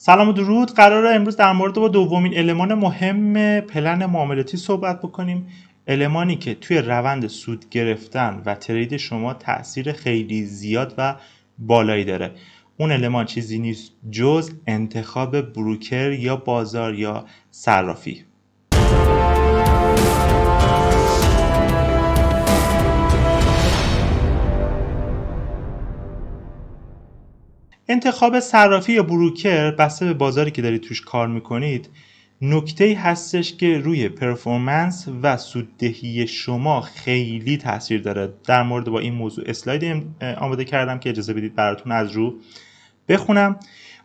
سلام و درود. قراره امروز در مورد با دومین المان مهم پلن معاملاتی صحبت بکنیم. المانی که توی روند سود گرفتن و ترید شما تأثیر خیلی زیاد و بالایی داره. اون المان چیزی نیست جز انتخاب بروکر یا بازار یا صرافی. انتخاب صرافی یا بروکر بسته به بازاری که دارید توش کار میکنید نکته‌ای هستش که روی پرفورمنس و سوددهی شما خیلی تاثیر داره. در مورد با این موضوع اسلاید آماده کردم که اجازه بدید براتون از رو بخونم.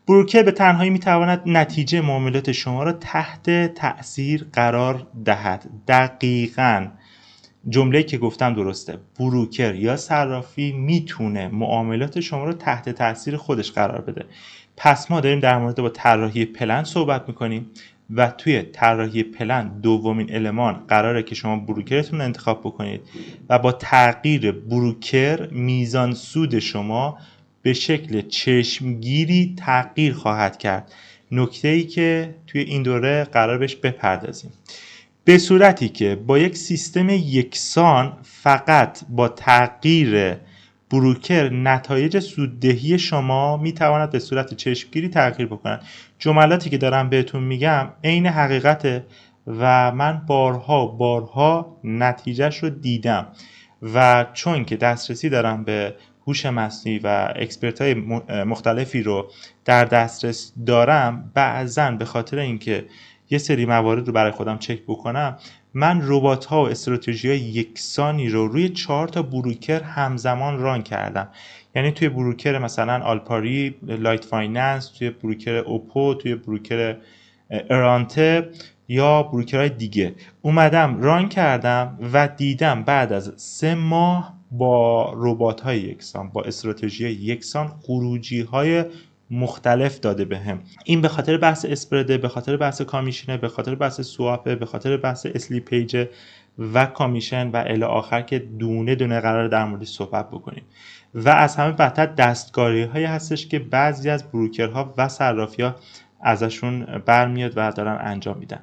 بروکر به تنهایی میتواند نتیجه معاملات شما را تحت تأثیر قرار دهد. دقیقاً جمله‌ای که گفتم درسته. بروکر یا صرافی میتونه معاملات شما رو تحت تاثیر خودش قرار بده. پس ما داریم در مورد با طراحی پلن صحبت میکنیم و توی طراحی پلن دومین المان قراره که شما بروکرتون رو انتخاب بکنید و با تغییر بروکر میزان سود شما به شکل چشمگیری تغییر خواهد کرد. نکته‌ای که توی این دوره قرار بهش بپردازیم. به صورتی که با یک سیستم یکسان فقط با تغییر بروکر نتایج سوددهی شما میتواند به صورت چشمگیری تغییر بکند. جملاتی که دارم بهتون میگم عین حقیقته و من بارها نتیجهش رو دیدم و چون که دسترسی دارم به هوش مصنوعی و اکسپرت های مختلفی رو در دسترس دارم، بعضاً به خاطر اینکه یه سری موارد رو برای خودم چک بکنم، من ربات ها و استراتژی های یکسانی رو روی 4 تا بروکر همزمان ران کردم. یعنی توی بروکر مثلا آلپاری، لایت فایننس، توی بروکر اوپو، توی بروکر ارانته یا بروکرهای دیگه اومدم ران کردم و دیدم بعد از 3 ماه با ربات های یکسان، با استراتژی یکسان خروجی های مختلف داده بهم. این به خاطر بحث اسپرده، به خاطر بحث کامیشنه، به خاطر بحث سواپه، به خاطر بحث اسلیپیج و کامیشن و الی آخر که دونه دونه قرار در موردش صحبت بکنیم. و از همه بدتر دستکاری هایی هستش که بعضی از بروکرها و صرافی‌ها ازشون برمیاد و دارن انجام میدن.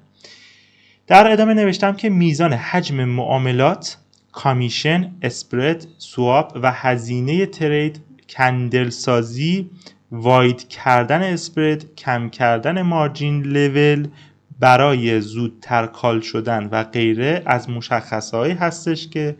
در ادامه نوشتم که میزان حجم معاملات، کامیشن، اسپرد، سواپ و هزینه ترید، کندل سازی، واید کردن اسپرد، کم کردن مارجین لول برای زودتر کال شدن و غیره از مشخصه‌هایی هستش که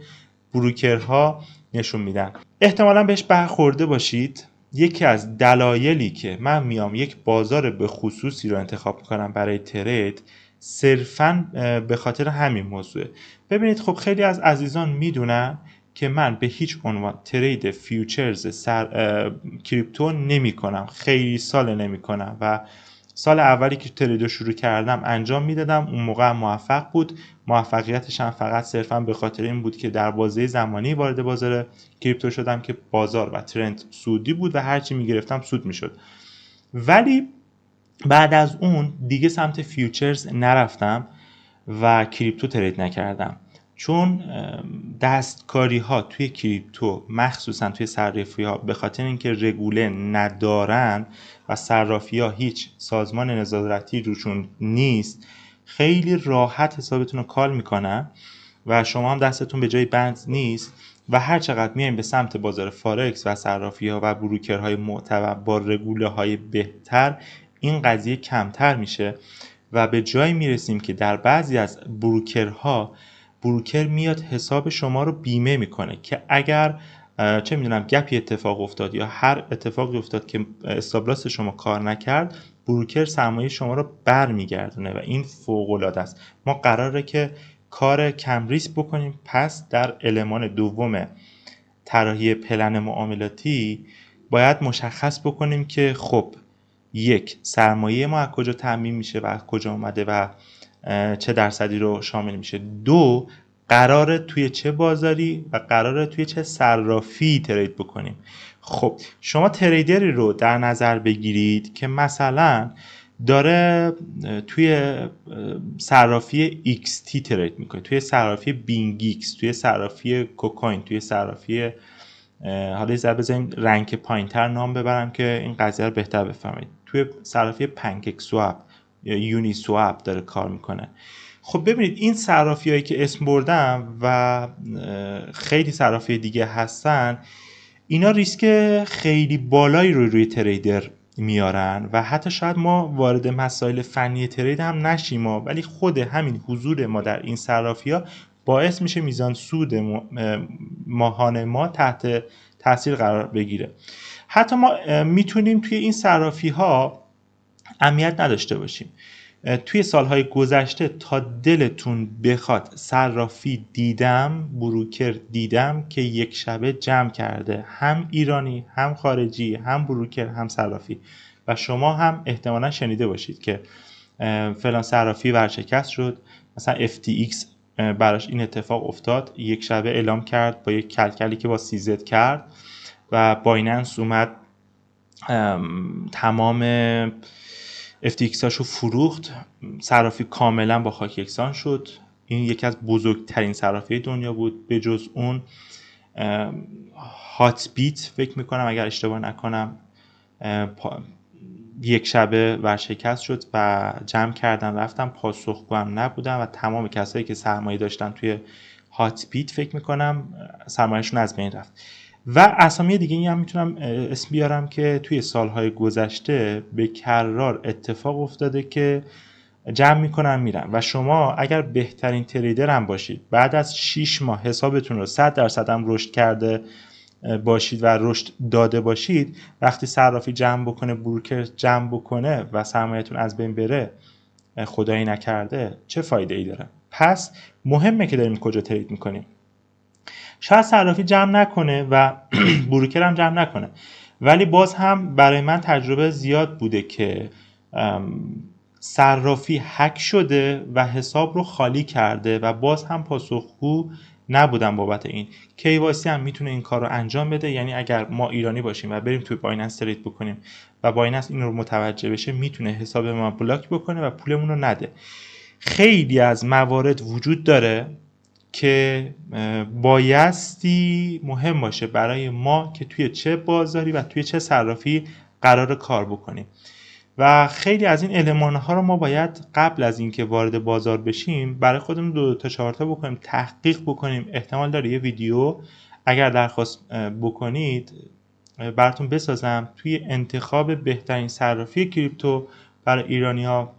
بروکرها نشون میدن. احتمالاً بهش برخورده باشید. یکی از دلایلی که من میام یک بازار به خصوصی رو انتخاب میکنم برای ترید صرفاً به خاطر همین موضوعه. ببینید خب خیلی از عزیزان میدونن که من به هیچ عنوان ترید فیوچرز کریپتو نمی کنم. خیلی سال نمی کنم و سال اولی که ترید شروع کردم انجام میدادم. اون موقع موفق بود. موفقیتش هم فقط صرفا به خاطر این بود که در بازه زمانی وارد بازار کریپتو شدم که بازار و ترند سودی بود و هرچی میگرفتم سود میشد. ولی بعد از اون دیگه سمت فیوچرز نرفتم و کریپتو ترید نکردم، چون دستکاری ها توی کریپتو مخصوصا توی صرافی ها به خاطر اینکه رگوله ندارن و صرافی ها هیچ سازمان نظارتی روشون نیست، خیلی راحت حسابتون رو کال میکنن و شما هم دستتون به جای بند نیست و هر چقدر میایم به سمت بازار فارکس و صرافی ها و بروکرهای معتبر با رگوله های بهتر این قضیه کمتر میشه و به جایی میرسیم که در بعضی از بروکر میاد حساب شما رو بیمه میکنه که اگر چه میدونم گپی اتفاق افتاد یا هر اتفاقی افتاد که استاپ شما کار نکرد، بروکر سرمایه شما رو برمیگردونه و این فوق العاده است. ما قراره که کار کم ریسک بکنیم. پس در المان دوم طراحی پلن معاملاتی باید مشخص بکنیم که خب یک، سرمایه ما از کجا تامین میشه و از کجا اومده و چه درصدی رو شامل میشه. دو، قراره توی چه بازاری و قراره توی چه صرافی ترید بکنیم. خب شما تریدری رو در نظر بگیرید که مثلا داره توی صرافی XT ترید میکنه، توی صرافی بینگ ایکس، توی صرافی کوکوین، توی صرافی حالا یه ذره بذاریم رنگ پایین‌تر نام ببرم که این قضیه رو بهتر بفهمید. توی صرافی پنکیک سواپ یا یونی سواپ داره کار میکنه. خب ببینید این صرافی‌هایی که اسم بردم و خیلی صرافی دیگه هستن، اینا ریسک خیلی بالایی رو روی تریدر میارن و حتی شاید ما وارد مسائل فنی ترید هم نشیم، ولی خود همین حضور ما در این صرافی‌ها باعث میشه میزان سود ماهانه ما تحت تاثیر قرار بگیره. حتی ما میتونیم توی این صرافی‌ها اهمیت نداشته باشیم. توی سالهای گذشته تا دلتون بخواد صرافی دیدم، بروکر دیدم که یک شبه جمع کرده هم ایرانی هم خارجی هم بروکر هم صرافی، و شما هم احتمالا شنیده باشید که فلان صرافی ورشکست شد، مثلا FTX براش این اتفاق افتاد، یک شبه اعلام کرد با یک کلکلی که با CZ کرد و بایننس اومد تمام FTX هاشو فروخت، صرافی کاملا با خاک یکسان شد. این یکی از بزرگترین صرافی دنیا بود. به جز اون هات بیت فکر میکنم اگر اشتباه نکنم یک شبه ورشکست شد و جمع کردن رفتن، پاسخگو هم نبودن و تمام کسایی که سرمایه داشتن توی هات بیت فکر میکنم سرمایهشون از بین رفت. و اسامی دیگه هم میتونم اسم بیارم که توی سالهای گذشته به کررار اتفاق افتاده که جمع میکنن میرن و شما اگر بهترین تریدر هم باشید، بعد از 6 ماه حسابتون رو 100% هم رشد کرده باشید و رشد داده باشید، وقتی صرافی جمع بکنه، بروکر جمع بکنه و سرمایه‌تون از بین بره، خدایی نکرده، چه فایده ای داره؟ پس مهمه که داریم کجا ترید میکنیم. شاید صرافی جمع نکنه و بروکر هم جمع نکنه، ولی باز هم برای من تجربه زیاد بوده که صرافی هک شده و حساب رو خالی کرده و باز هم پاسخگو نبودن بابت این. KYC هم میتونه این کار رو انجام بده، یعنی اگر ما ایرانی باشیم و بریم توی بایننس ترید بکنیم و بایننس این رو متوجه بشه، میتونه حساب ما بلاک بکنه و پولمون رو نده. خیلی از موارد وجود داره که بایستی مهم باشه برای ما که توی چه بازاری و توی چه صرافی قرار کار بکنیم و خیلی از این المان‌ها رو ما باید قبل از اینکه وارد بازار بشیم برای خودمون 2 تا 4 تا بکنیم، تحقیق بکنیم. احتمال داره یه ویدیو اگر درخواست بکنید براتون بسازم توی انتخاب بهترین صرافی کریپتو برای ایرانی‌ها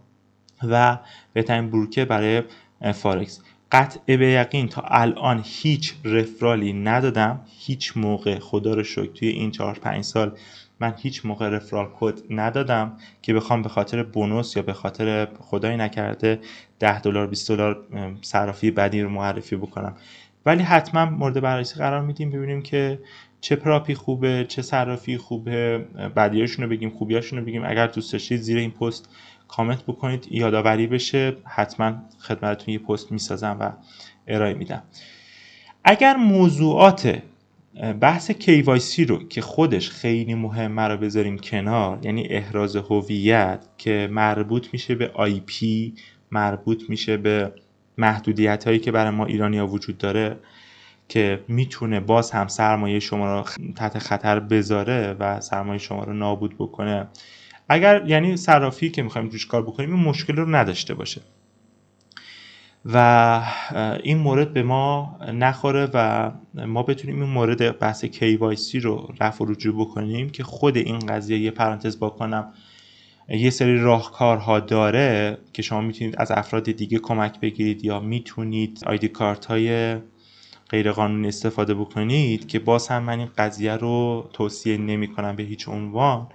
و بهترین بروکر برای فارکس. قطع به یقین تا الان هیچ رفرالی ندادم، هیچ موقع، خدا رو شکر توی این 4-5 سال من هیچ موقع رفرال کد ندادم که بخوام به خاطر بونوس یا به خاطر خدای نکرده $10 $20 صرافی بدی رو معرفی بکنم. ولی حتما مورد بررسی قرار میدیم ببینیم که چه پراپی خوبه، چه صرافی خوبه، بدیاشون رو بگیم، خوبیاشون رو بگیم. اگر دوست داشتید زیر این پست کامنت بکنید یادآوری بشه، حتما خدمتتون یه پست میسازم و ارائه میدم. اگر موضوعات بحث KYC رو که خودش خیلی مهمه رو بذاریم کنار، یعنی احراز هویت که مربوط میشه به IP، مربوط میشه به محدودیت هایی که برای ما ایرانی‌ها وجود داره که میتونه باز هم سرمایه شما رو تحت خطر بذاره و سرمایه شما رو نابود بکنه، اگر یعنی صرافی که میخوایم روش کار بکنیم این مشکل رو نداشته باشه و این مورد به ما نخوره و ما بتونیم این مورد بحث KYC رو رفع و رجوع بکنیم که خود این قضیه، یه پرانتز با کنم، یه سری راهکارها داره که شما میتونید از افراد دیگه کمک بگیرید یا میتونید آیدی کارت های غیر قانونی استفاده بکنید که باز هم من این قضیه رو توصیه نمی کنم به هیچ عنوان.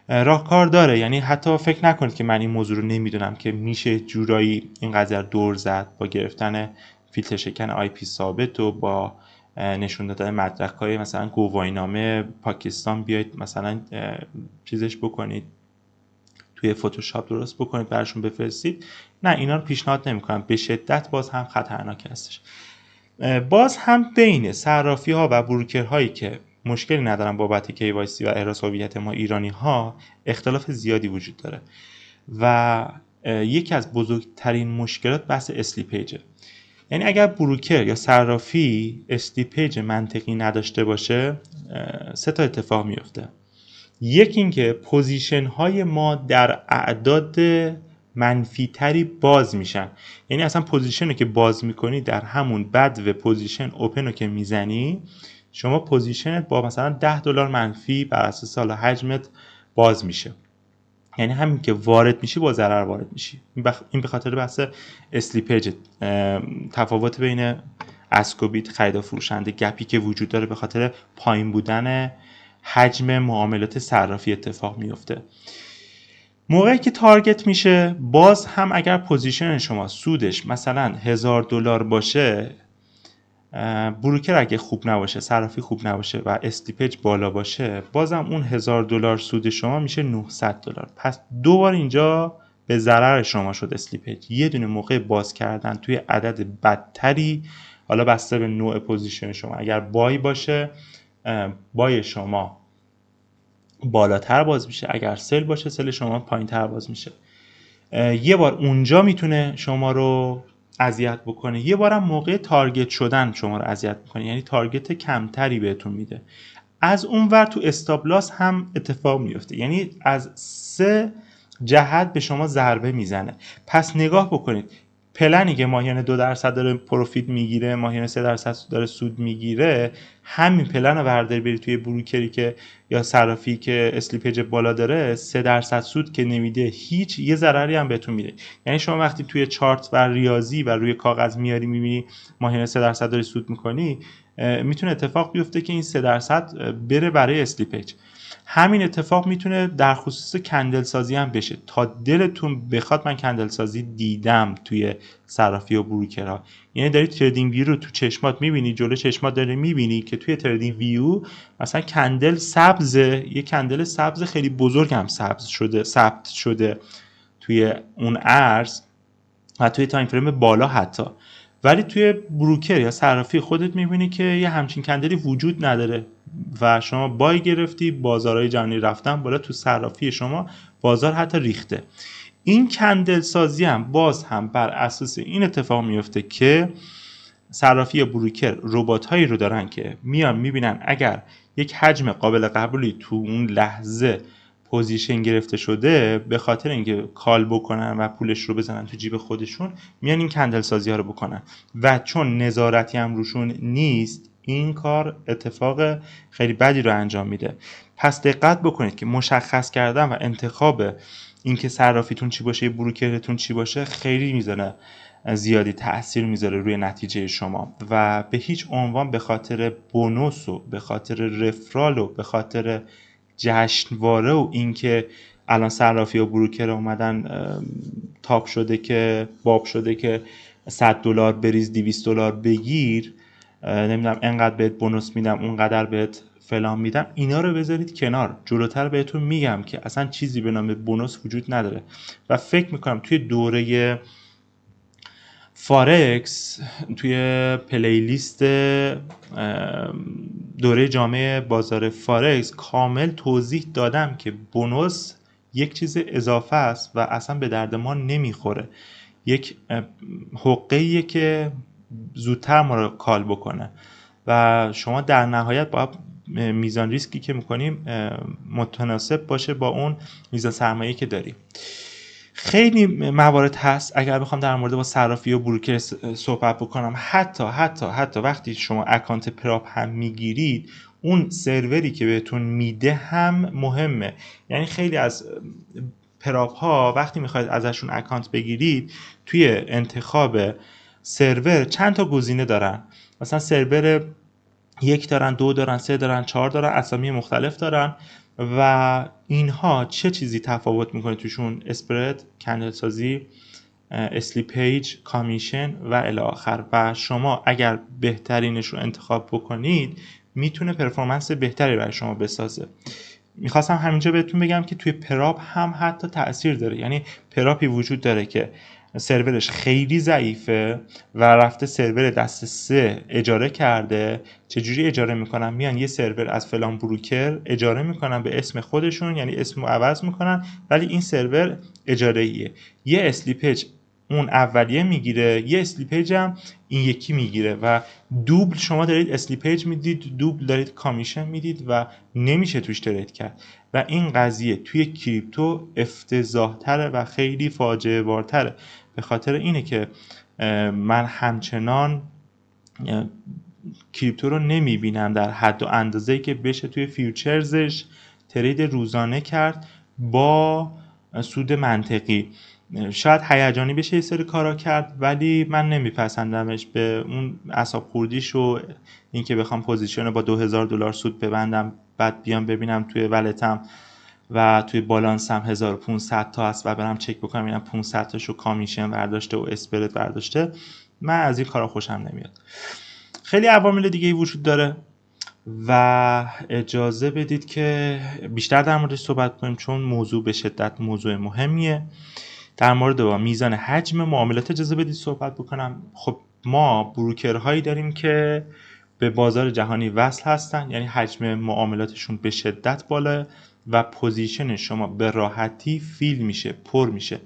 راهکار داره، یعنی حتی فکر نکنید که من این موضوع رو نمیدونم که میشه جورایی این قضیه رو دور زد با گرفتن فیلتر شکن آی پی ثابت و با نشون دادن مدرک‌های مثلا گواهینامه پاکستان، بیاید مثلا چیزش بکنید توی فتوشاپ درست بکنید براشون بفرستید. نه، اینا رو پیشنهاد نمی‌کنم، به شدت باز هم خطرناک هستش. باز هم بین صرافی ها و بروکر هایی که مشکلی ندارن بابت KYC و احراز هویت ما ایرانی ها اختلاف زیادی وجود داره و یکی از بزرگترین مشکلات بحث اسلیپیجه. یعنی اگر بروکر یا صرافی اسلیپیج منطقی نداشته باشه، سه تا اتفاق میفته. یکی این که پوزیشن های ما در اعداد منفی تری باز میشن، یعنی اصلا پوزیشن رو که باز میکنی در همون بد و پوزیشن اوپن رو که میزنی شما پوزیشنت با مثلا $10 منفی بر اساس حالا حجمت باز میشه، یعنی همین که وارد میشی با ضرر وارد میشی. این به خاطر بحث اسلیپج، تفاوت بین اسکوبیت خرید و فروشنده، گپی که وجود داره به خاطر پایین بودن حجم معاملات صرافی اتفاق میفته. موقعی که تارگت میشه باز هم اگر پوزیشن شما سودش مثلا $1000 باشه، بروکر اگه خوب نباشه، صرافی خوب نباشه و استیپج بالا باشه، بازم اون $1000 سود شما میشه $900. پس دو بار اینجا به ضرر شما شد استیپج. یه دونه موقع باز کردن توی عدد بدتری، حالا بسته به نوع پوزیشن شما، اگر بای باشه بای شما بالاتر باز میشه، اگر سل باشه سل شما پایین تر باز میشه. یه بار اونجا میتونه شما رو اذیت بکنه، یه بارم موقع تارگت شدن شما رو اذیت بکنه، یعنی تارگت کمتری بهتون میده. از اون ور تو استاپ لاس هم اتفاق میفته، یعنی از 3 جهت به شما ضربه میزنه. پس نگاه بکنید پلنی که ماهیانه 2% داره پروفیت میگیره، ماهیانه 3% داره سود میگیره، همین پلن رو برداری بری توی بروکری که یا صرافی که اسلیپج بالا داره 3% سود که نمیده هیچ، یه ضرری هم بهتون میده. یعنی شما وقتی توی چارت و ریاضی و روی کاغذ میاری میبینی ماهیانه 3% داری سود میکنی، میتونه اتفاق بیفته که این 3% بره برای اسلیپج. همین اتفاق میتونه در خصوص کندل سازی هم بشه. تا دلتون بخواد من کندل سازی دیدم توی صرافی و بروکرها، یعنی داری تریدینگ ویو رو تو چشمات میبینی، جلو چشمات داری میبینی که توی تریدینگ ویو مثلا کندل سبزه، یه کندل سبز خیلی بزرگ هم ثبت شده توی اون ارز و توی تایم فریم بالا حتی، ولی توی بروکر یا صرافی خودت میبینی که یه همچین کندلی وجود نداره و شما بای گرفتی، بازارهای جهانی رفتن بالا، تو صرافی شما بازار حتی ریخته. این کندل سازی هم باز هم بر اساس این اتفاق میفته که صرافی یا بروکر ربات هایی رو دارن که میان میبینن اگر یک حجم قابل قبولی تو اون لحظه پوزیشن گرفته شده، به خاطر اینکه کال بکنن و پولش رو بزنن تو جیب خودشون میان این کندل سازی ها رو بکنن و چون نظارتی هم روشون نیست این کار اتفاق خیلی بدی رو انجام میده. پس دقت بکنید که مشخص کردن و انتخاب اینکه صرافیتون چی باشه، بروکرتون چی باشه خیلی میزنه زیادی تأثیر میذاره روی نتیجه شما و به هیچ عنوان به خاطر بونوس و به خاطر رفرال و به خاطر جشنواره و اینکه الان صرافی و بروکر اومدن تاپ شده که باب شده که $100 بریز $200 بگیر، نمیدونم انقدر بهت بونوس میدم اونقدر بهت فلان میدم، اینا رو بذارید کنار. جلوتر بهتون میگم که اصلا چیزی به نام بونوس وجود نداره و فکر میکنم توی دوره فارکس، توی پلیلیست دوره جامعه بازار فارکس کامل توضیح دادم که بونوس یک چیز اضافه است و اصلا به درد ما نمیخوره، یک حقه‌ایه که زودتر ما رو کال بکنه و شما در نهایت باید میزان ریسکی که میکنیم متناسب باشه با اون میزان سرمایه‌ای که داریم. خیلی موارد هست اگر بخوام در مورد با صرافی و بروکر صحبت بکنم، حتی وقتی شما اکانت پراپ هم میگیرید اون سروری که بهتون میده هم مهمه. یعنی خیلی از پراپ ها وقتی میخواید ازشون اکانت بگیرید توی انتخاب سرور چند تا گزینه دارن، مثلا سرور 1 دارن، 2 دارن، 3 دارن، 4 دارن، اسامی مختلف دارن و اینها چه چیزی تفاوت میکنه توشون؟ اسپرد، کندل سازی، اسلیپیج، کامیشن و الی آخر. و شما اگر بهترینش رو انتخاب بکنید میتونه پرفورمنس بهتری برای شما بسازه. میخواستم همینجا بهتون بگم که توی پراپ هم حتی تأثیر داره، یعنی پراپی وجود داره که سرورش خیلی ضعیفه و رفته سرور دست 3 اجاره کرده. چجوری اجاره میکنن؟ میان یه سرور از فلان بروکر اجاره میکنن به اسم خودشون، یعنی اسمو عوض میکنن ولی این سرور اجاره ایه. یه اسلیپج اون اولیه میگیره، یه اسلیپیج هم این یکی میگیره و دوبل شما دارید اسلیپیج میدید، دوبل دارید کامیشن میدید و نمیشه توش ترید کرد و این قضیه توی کریپتو افتضاح تره و خیلی فاجعه بارتره. به خاطر اینه که من همچنان کریپتو رو نمیبینم در حد و اندازه‌ای که بشه توی فیوچرزش ترید روزانه کرد با سود منطقی. شاید هیجانی بشه یه سری کارا کرد ولی من نمیپسندمش، به اون اعصاب خوردیش و اینکه بخوام پوزیشن با $2000 سود ببندم بعد بیام ببینم توی ولتم و توی بالانسم 1500 تا هست و برم چک بکنم اینم 500 تاشو کامیشن برداشته و اسپرد برداشته. من از این کارا خوشم نمیاد. خیلی عوامل دیگه وجود داره و اجازه بدید که بیشتر در موردش صحبت کنیم چون موضوع به شدت موضوع مهمیه. در مورد با میزان حجم معاملات اجازه بدید صحبت بکنم. خب ما بروکرهایی داریم که به بازار جهانی وصل هستن، یعنی حجم معاملاتشون به شدت بالا و پوزیشن شما به راحتی فیل میشه، پر میشه.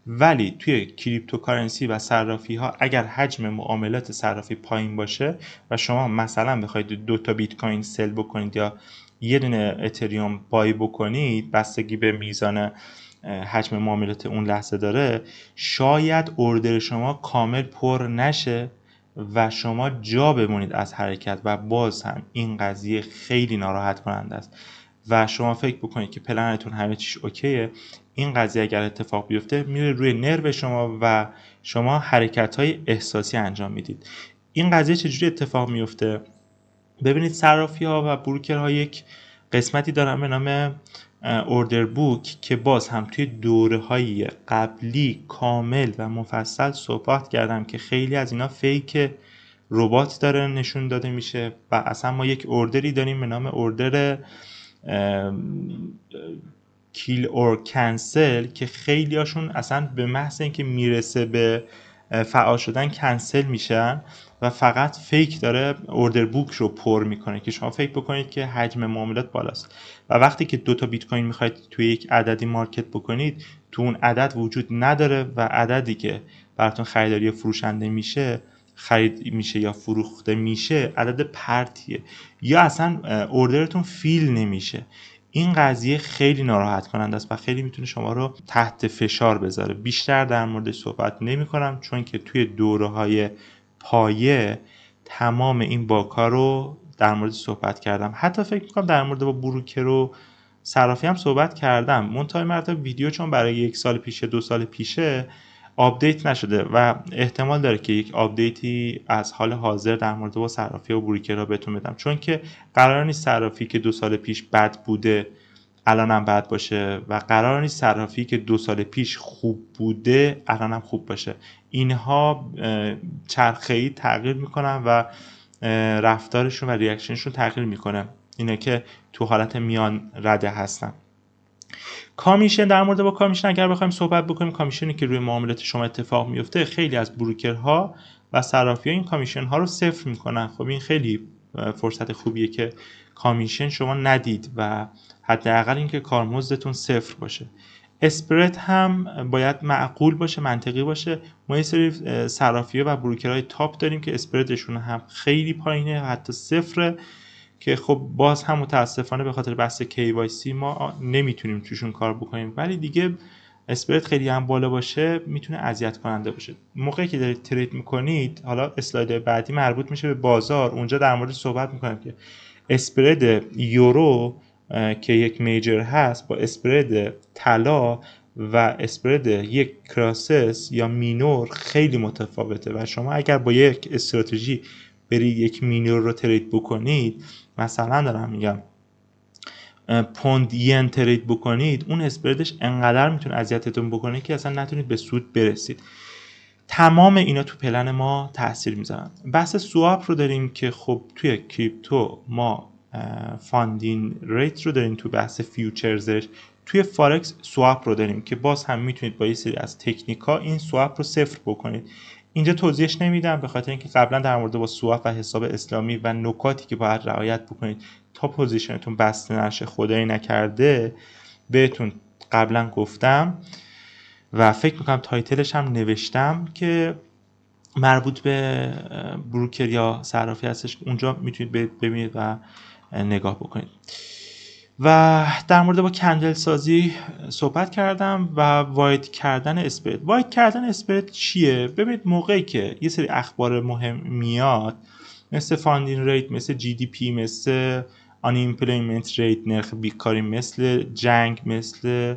ولی توی کریپتوکارنسی و صرافی ها اگر حجم معاملات صرافی پایین باشه و شما مثلا بخواید 2 تا بیت کوین سل بکنید یا یه دونه اتریوم بای بکنید، بستگی به میزان حجم معاملات اون لحظه داره، شاید اوردر شما کامل پر نشه و شما جا بمونید از حرکت و باز هم این قضیه خیلی ناراحت کننده است و شما فکر بکنید که پلنتون همه چیش اوکیه، این قضیه اگر اتفاق بیفته میره روی نرو شما و شما حرکت‌های احساسی انجام میدید. این قضیه چجوری اتفاق میفته؟ ببینید صرافی‌ها و بروکرها یک قسمتی دارن به نام اوردر بوک که باز هم توی دوره‌های قبلی کامل و مفصل صحبت کردم که خیلی از اینا فیک ربات داره نشون داده میشه و اصلا ما یک اوردری داریم به نام اوردر کیل اور کنسل که خیلی هاشون اصلا به محض اینکه میرسه به فعال شدن کنسل میشن و فقط فیک داره اوردر بوک رو پر میکنه که شما فکر بکنید که حجم معاملات بالاست و وقتی که 2 تا بیت کوین میخواید توی یک عددی مارکت بکنید تو اون عدد وجود نداره و عددی که براتون خریداری یا فروشنده میشه، خرید میشه یا فروخته میشه، عدد پرتیه یا اصلا اوردرتون فیل نمیشه. این قضیه خیلی ناراحت کننده است و خیلی میتونه شما رو تحت فشار بذاره. بیشتر در موردش صحبت نمی کنم چون که توی دوره‌های پایه تمام این باک‌ها رو در موردش صحبت کردم. حتی فکر می‌کنم در مورد با بروکر و صرافی هم صحبت کردم. منتهای مرتبه ویدیو چون برای 1 سال پیشه 2 سال پیشه آپدیت نشده و احتمال داره که یک آپدیتی از حال حاضر در مورد با صرافی و بروکرها بهتون بدم چون که قرار نیست صرافی که 2 سال پیش بد بوده الانم بد باشه و قرار نیست صرافی که 2 سال پیش خوب بوده الانم خوب باشه. اینها چرخه‌ای تغییر میکنن و رفتارشون و ریاکشنشون تغییر میکنه، اینه که تو حالت میان رده هستن. کامیشن، در مورد با کامیشن اگر بخوایم صحبت بکنیم، کامیشنی که روی معاملات شما اتفاق میفته خیلی از بروکرها و صرافی‌ها این کامیشن ها رو صفر میکنن. خب این خیلی فرصت خوبیه که کامیشن شما ندید و حداقل اینکه کارمزدتون صفر باشه. اسپرد هم باید معقول باشه، منطقی باشه. ما یه سری صرافی‌ها و بروکرهای تاپ داریم که اسپردشون هم خیلی پایینه، حتی صفره، که خب باز هم متاسفانه به خاطر بحث KYC ما نمیتونیم توشون کار بکنیم، ولی دیگه اسپرد خیلی هم بالا باشه میتونه اذیت کننده باشه. موقعی که دارید ترید میکنید، حالا اسلاید بعدی مربوط میشه به بازار، اونجا در موردش صحبت میکنم که اسپرد یورو که یک میجر هست با اسپرد طلا و اسپرد یک کراسس یا مینور خیلی متفاوته و شما اگر با یک استراتژی برید یک مینور رو ترید بکنید، مثلا دارم میگم پوند ین ترید بکنید، اون اسپردش انقدر میتونه اذیتتون بکنه که اصلا نتونید به سود برسید. تمام اینا تو پلن ما تاثیر میذارن. بحث سواپ رو داریم که خب توی کریپتو ما فاندین ریت رو داریم، تو بحث فیوچرزش. توی فارکس سواپ رو داریم که باز هم میتونید با یه سری از تکنیکا این سواپ رو صفر بکنید. اینجا توضیحش نمیدم به خاطر اینکه قبلا در مورد با سواپ و حساب اسلامی و نکاتی که باید رعایت بکنید تا پوزیشنتون بسته نشه خدایی نکرده بهتون قبلا گفتم. و فکر میکنم تایتلش هم نوشتم که مربوط به بروکر یا صرافی هستش. اونجا میتونید ببینید و نگاه بکنید. و در مورد با کندل سازی صحبت کردم و واید کردن اسپرد. واید کردن اسپرد چیه؟ ببینید موقعی که یه سری اخبار مهم میاد مثل فاندینگ ریت، مثل جی دی پی، مثل unemployment ریت، نرخ بیکاری، مثل جنگ، مثل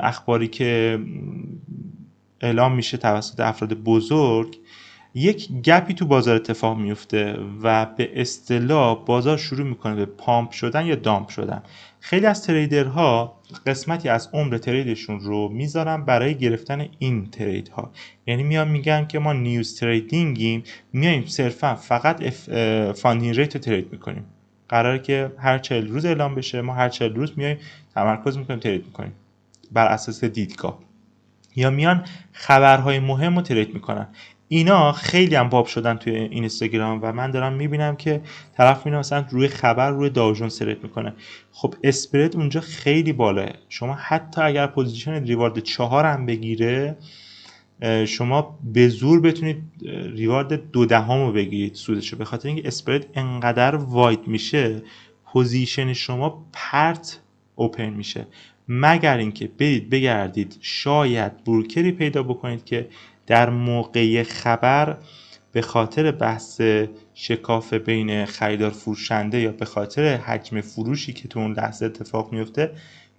اخباری که اعلام میشه توسط افراد بزرگ، یک گپی تو بازار اتفاق میفته و به اصطلاح بازار شروع میکنه به پامپ شدن یا دامپ شدن. خیلی از تریدرها قسمتی از عمر تریدشون رو میذارن برای گرفتن این تریدها. یعنی میان میگن که ما نیوز تریدینگیم، میایم صرفا فقط فاندینگ ریت رو ترید میکنیم. قراره که هر 40 روز اعلام بشه، ما هر 40 روز میایم تمرکز میکنیم ترید میکنیم بر اساس دیدگاه. یا میان خبرهای مهم رو ترید میکنن. اینا خیلی هم باب شدن توی اینستاگرام و من دارم میبینم که طرف میره مثلا روی خبر روی داو جونز ترید میکنه. خب اسپرد اونجا خیلی بالاه. شما حتی اگر پوزیشن ریوارد 4 هم بگیره، شما به زور بتونید ریوارد 2/10 رو بگیرید سودشو، به خاطر اینکه اسپرد انقدر واید میشه پوزیشن شما پرت اوپن میشه، مگر اینکه برید بگردید شاید بروکری پیدا بکنید که در موقع خبر به خاطر بحث شکاف بین خریدار فروشنده یا به خاطر حجم فروشی که تو اون لحظه اتفاق میفته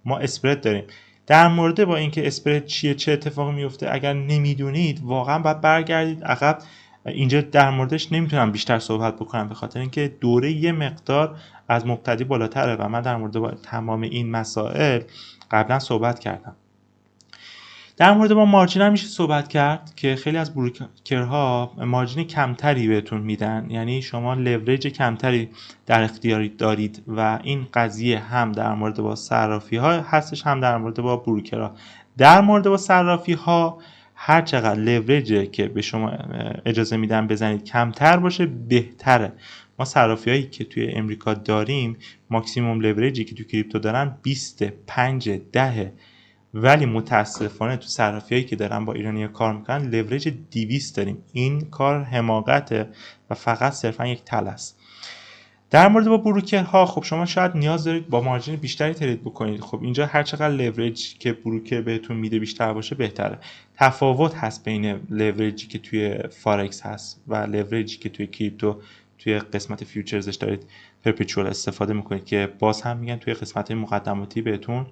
ما اسپرد داریم. در مورد با اینکه اسپرد چیه، چه اتفاقی میفته، اگر نمیدونید واقعا باید برگردید عقب. اینجا در موردش نمیتونم بیشتر صحبت بکنم به خاطر اینکه دوره یه مقدار از مبتدی بالاتره و من در مورد با تمام این مسائل قبلا صحبت کردم. در مورد با مارجین هم میشه صحبت کرد که خیلی از بروکرها مارجین کمتری بهتون میدن، یعنی شما لورج کمتری در اختیار دارید و این قضیه هم در مورد با صرافی ها هستش هم در مورد با بروکرها. در مورد با صرافی ها هر چقدر لورج که به شما اجازه میدن بزنید کمتر باشه بهتره. ما صرافی هایی که توی امریکا داریم ماکسیموم لورجی که توی کریپتو دارن 20 5 10، ولی متاسفانه تو صرافیایی که دارن با ایرانی‌ها کار میکنن لورج 200 داریم. این کار حماقته و فقط صرفا یک تله است. در مورد با بروکرها خب شما شاید نیاز دارید با مارجین بیشتری ترید بکنید. خب اینجا هر چقدر لورج که بروکر بهتون میده بیشتر باشه بهتره. تفاوت هست بین لورجی که توی فارکس هست و لورجی که توی کریپتو توی قسمت فیوچرزش دارید پرپچوال استفاده میکنید که باز هم میگن توی قسمت مقدماتی بهتون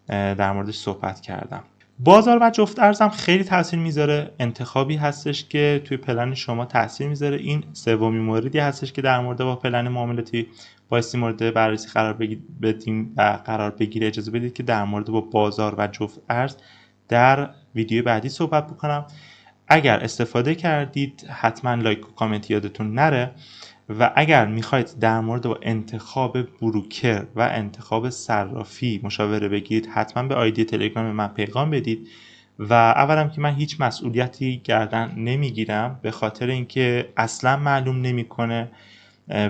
در موردش صحبت کردم. بازار و جفت ارزم خیلی تاثیر میذاره. انتخابی هستش که توی پلن شما تاثیر میذاره. این سومین موردی هستش که در مورد با پلن معاملاتی بایستی مورد بررسی قرار بدیم و قرار بگیره. اجازه بدید که در مورد با بازار و جفت ارز در ویدیو بعدی صحبت بکنم. اگر استفاده کردید حتما لایک و کامنت یادتون نره و اگر میخواید در مورد با انتخاب بروکر و انتخاب صرافی مشاوره بگیرید حتما به آیدی تلگرام من پیغام بدید. و اولم که من هیچ مسئولیتی گردن نمیگیرم به خاطر اینکه اصلا معلوم نمیکنه.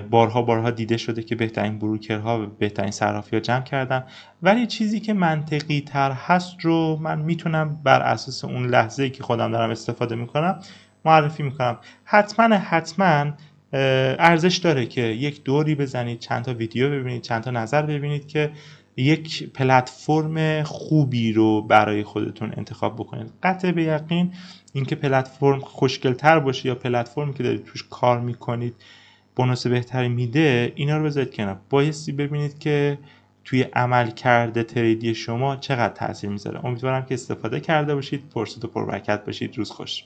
بارها دیده شده که بهترین بروکرها و بهترین صرافی‌ها جمع کردن، ولی چیزی که منطقی تر هست رو من میتونم بر اساس اون لحظه‌ای که خودم دارم استفاده میکنم معرفی میکنم. حتما ارزش داره که یک دوری بزنید، چند تا ویدیو ببینید، چند تا نظر ببینید که یک پلتفرم خوبی رو برای خودتون انتخاب بکنید. قطع به یقین اینکه پلتفرم خوشگل‌تر باشه یا پلتفرمی که دارید توش کار میکنید بونوس بهتری میده، اینا رو بذارید کنار. بایستی ببینید که توی عمل کرده تریدی شما چقدر تاثیر میذاره. امیدوارم که استفاده کرده باشید. فرصت و پربرکت باشید. روز خوش.